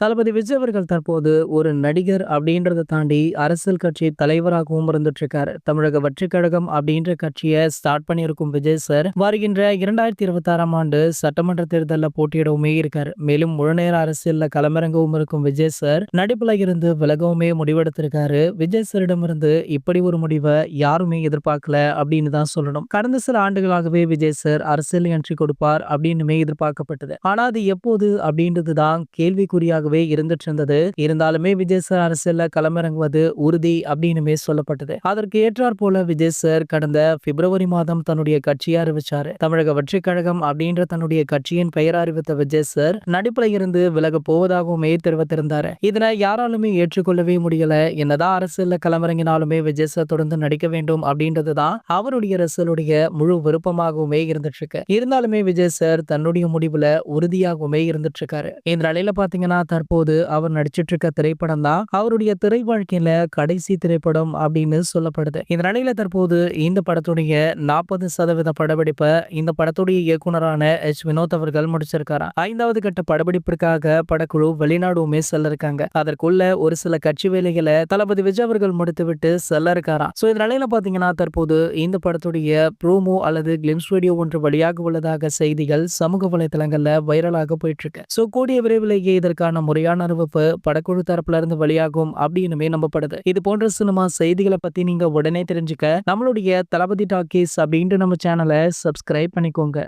தளபதி விஜய் அவர்கள் தற்போது ஒரு நடிகர் அப்படின்றத தாண்டி அரசியல் கட்சி தலைவராகவும் இருந்துட்டு இருக்காரு. தமிழக வெற்றிக் கழகம் அப்படின்ற கட்சியை ஸ்டார்ட் பண்ணியிருக்கும் விஜய் சார் வருகின்ற 2026ஆம் ஆண்டு சட்டமன்ற தேர்தலில் போட்டியிடவுமே இருக்காரு. மேலும் முழுநேர அரசியல்ல களமிறங்கவும் இருக்கும் விஜய் சார் நடிப்புல இருந்து விலகவுமே முடிவெடுத்திருக்காரு. விஜய் சாரிடமிருந்து இப்படி ஒரு முடிவை யாருமே எதிர்பார்க்கல அப்படின்னு தான் சொல்லணும். கடந்த சில ஆண்டுகளாகவே விஜய் சார் அரசியல் என்ட்ரி கொடுப்பார் அப்படின்னுமே எதிர்பார்க்கப்பட்டது. ஆனா அது எப்போது அப்படின்றது தான் கேள்விக்குறியாகவே இருந்துட்டு இருந்தது. இருந்தாலுமே விஜய் சார் அரசியல்ல களமிறங்குவது உறுதி அப்படின்னுமே சொல்லப்பட்டது. அதற்கு ஏற்றாற் போல விஜய் சார் கடந்த பிப்ரவரி மாதம் தன்னுடைய கட்சியை அறிவிச்சாரு. தமிழக வெற்றிக் கழகம் அப்படின்ற தன்னுடைய கட்சியின் பெயர் அறிவித்த விஜய் சார் நடிப்புல இருந்து விலக போவதாகவுமே தெரிவித்திருந்தாரு. இதனை யாராலுமே ஏற்றுக்கொள்ளவே முடியல. என்னதான் அரசியல்ல களமிறங்கினாலுமே விஜய் சார் தொடர்ந்து நடிக்க வேண்டும் அப்படின்றதுதான் அவருடைய ரசிகர்களுடைய முழு விருப்பமாகவுமே இருந்துட்டு இருக்கு. இருந்தாலுமே விஜய் சார் தன்னுடைய முடிவுல உறுதியாகவுமே இருந்துட்டு இருக்காரு. இந்த நிலையில பாத்தீங்கன்னா தற்போது அவர் நடிச்சிட்டு இருக்க திரைப்படம் தான் அவருடைய திரை வாழ்க்கையில கடைசி திரைப்படம் அப்படின்னு சொல்லப்படுது. இந்த நிலையில தற்போது இந்த படத்துடைய 40% படப்பிடிப்பை இந்த படத்துடைய இயக்குனரான வினோத் அவர்கள் முடிச்சிருக்காராம். 5வது கட்ட படப்பிடிப்பிற்காக படக்குழு வெளிநாடுமே செல்ல இருக்காங்க. அதற்குள்ள ஒரு சில கட்சி வேலைகளை தளபதி விஜய் அவர்கள் முடித்துவிட்டு செல்ல இருக்காராம். இந்த நிலையில பாத்தீங்கன்னா தற்போது இந்த படத்துடைய ப்ரோமோ அல்லது கிளிம்ஸ் வீடியோ ஒன்று வெளியாக உள்ளதாக செய்திகள் சமூக வலைதளங்கள்ல வைரலாக போயிட்டு இருக்கு. கூடிய விரைவிலேயே இதற்கான முறையான அறிவிப்பு படக்குழு தரப்புல இருந்து வெளியாகும் அப்படின்னுமே நம்பப்படுது. இது போன்ற சினிமா செய்திகளை பத்தி நீங்க உடனே தெரிஞ்சுக்க நம்மளுடைய தளபதி டாக்கீஸ் அப்படின்ட்டு நம்ம சேனலை சப்ஸ்கிரைப் பண்ணிக்கோங்க.